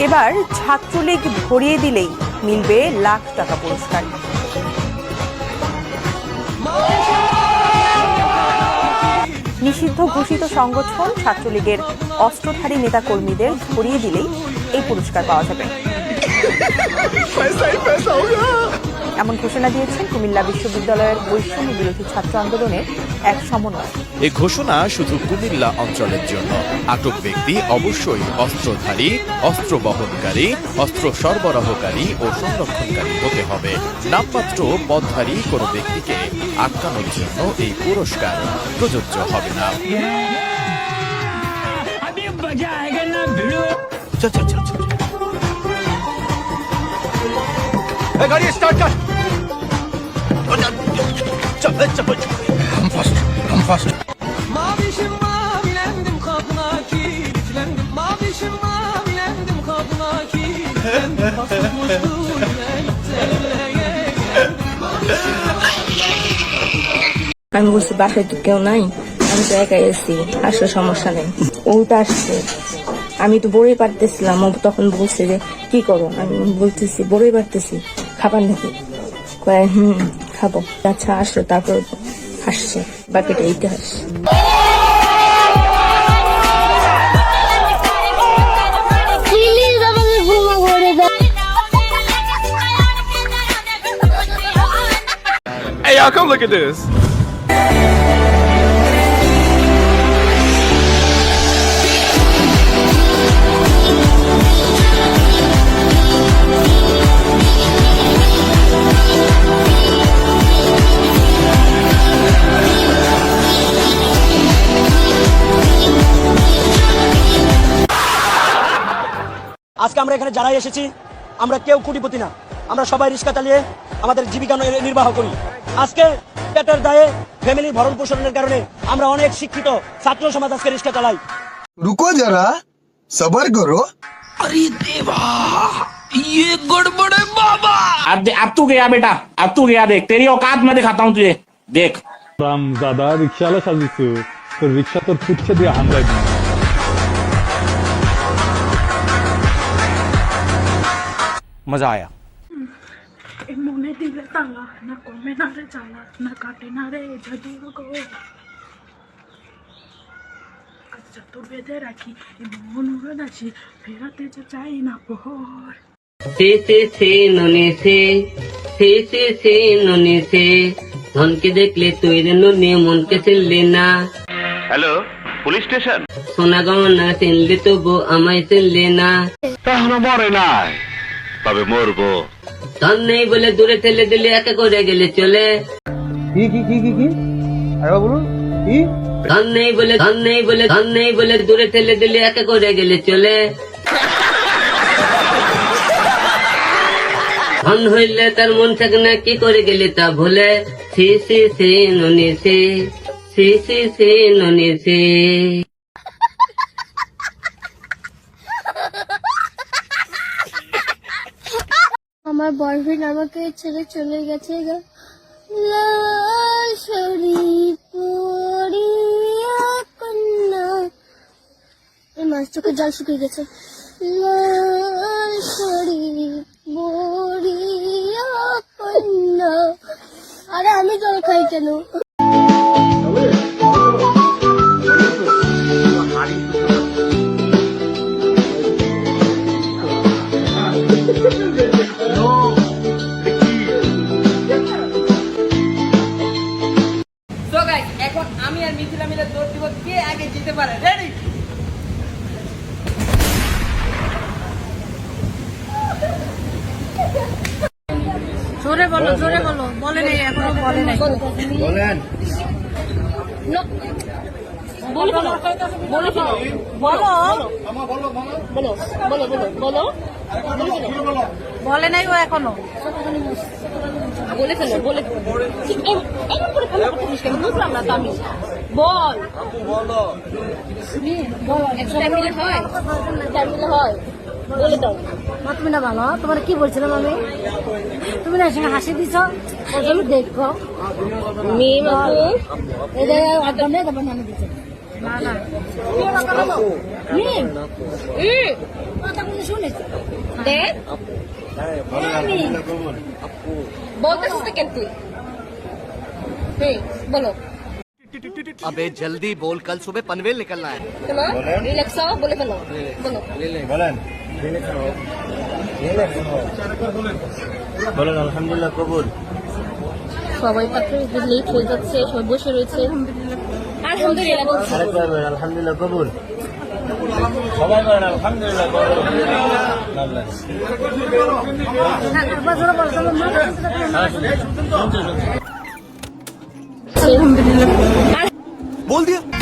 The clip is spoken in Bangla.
এবার ছাত্রলীগ ধরিয়ে দিলেই মিলবে লাখ টাকা পুরস্কার। নিষিদ্ধ ঘোষিত সংগঠন ছাত্রলীগের অস্ত্রধারী নেতাকর্মীদের ধরিয়ে দিলেই এই পুরস্কার পাওয়া যাবে, এমন ঘোষণা দিয়েছেন কুমিল্লা বিশ্ববিদ্যালয়ের বৈষম্য বিরোধী ছাত্র আন্দোলনের এক সমন্বয়। এই ঘোষণা শুধু কুমিল্লা অঞ্চলের জন্য। আটক ব্যক্তি অবশ্যই অস্ত্রধারী, অস্ত্র বহনকারী, অস্ত্র সরবরাহকারী ও সংরক্ষণকারী হতে হবে। নামমাত্র পদধারী কোনো ব্যক্তিকে আটকানোর জন্য এই পুরস্কার প্রযোজ্য হবে না। गाड़ी स्टार्ट कर। Come fast. Mavişim mavilendim kadına kilitlendim. Mavişim mavilendim kadına kilitlendim. Kasılmıştı আমি বলছি বাসায় তো কেউ নাই, আমি তো একাই আছি, আসলে সমস্যা নেই। ওটা আসছে, আমি তো বড়ই পারতেছিলাম। ও তখন বলছে যে কি করো, আমি বলতেছি বড়ই পারতেছি, খাবার নাকি? কয় খাবো। আচ্ছা আসলো, তারপর আসছে, বাকিটা ইতিহাস। Hey, y'all, come look at this. আজকে আমরা এখানে যারাই এসেছি, আমরা কেউ কোটিপতি না, আমরা সবাই রিক্সা চালিয়ে আমাদের জীবিকা নির্বাহ করি। আজকে পেটের দায়ে ফ্যামিলির ভরণ পোষণের কারণে আমরা অনেক শিক্ষিত ছাত্র সমাজ আজকে রিক্সা চালাই। रुको जरा सबर करो। अरे देवा, ये गड़बड़ है बाबा। अब तू गया बेटा, अब तू गया। देख तेरी औकात मैं दिखाता हूँ तुझे, देख। दादा रिक्षाला साजिছো, तो रिक्शा तो ফুটছে দিয়ে হামলা দিই। मजा आया। মনে দিলে তালা না, কমে না রে জ্বালা, না কাটে না রে জাদু গো। আচ্ছা তো বেঁধে রাখি মন উড়ে নাচি, ফেরাতে যে চাই না পোহর। ধনকে দেখলে তুই রে নুনে মনকে চিনলি না। Hello, police station. সোনা গহনা চিনলি তবু আমায় চিনলি না। এখনো মরে নাই, তবে মরবো। ধন নেই বলে দূরে ঠেলে দিলে একে করে গেলে চলে। ধন নেই বলে দূরে ঠেলে দিলে একে করে গেলে চলে। ধন হইলে তার মন থাকে না, কি করে গেলে তা ভুলে। সি সি সি ননি সি, সি সি সি ননি সি। আমার বয়ফ্রেন্ড আমাকে ছেড়ে চলে গেছে। এই মাছ চোখে জল শুকিয়ে গেছে। আরে আমি জল খাই কেন? এখন আমি আর মিথিলা মিলে দৌড় দিব, কে আগে জিতে পারে। রেডি? জোরে বলো, জোরে বলো। বলে নেই এখনো, বলে নাই। বলেন বলে নাই ও এখনো। বলে ফেলো, বলে বুঝলাম না তো আমি। বল হয়, বলে দাও। তুমি না ভালো, তোমার কি বলছিলাম আমি? তুমি না সঙ্গে হাসি দিছ, দেখো মেয়ে বাবু এদের আগামে তারপর নামে দিচ্ছে। বলো अबे जल्दी बोल, कल सुबह पनवेल निकलना है। রিল্যাক্স হও, বলে ফেলো, বলো। বলেন আলহামদুলিল্লাহ কবুল। সবাই পাত্র লেট হয়ে যাচ্ছে, সবাই বসে রয়েছে। আলহামদুলিল্লাহ বলছি। আলহামদুলিল্লাহ কবুল। সবাই বলেন আলহামদুলিল্লাহ কবুল। আলহামদুলিল্লাহ बोल दिया।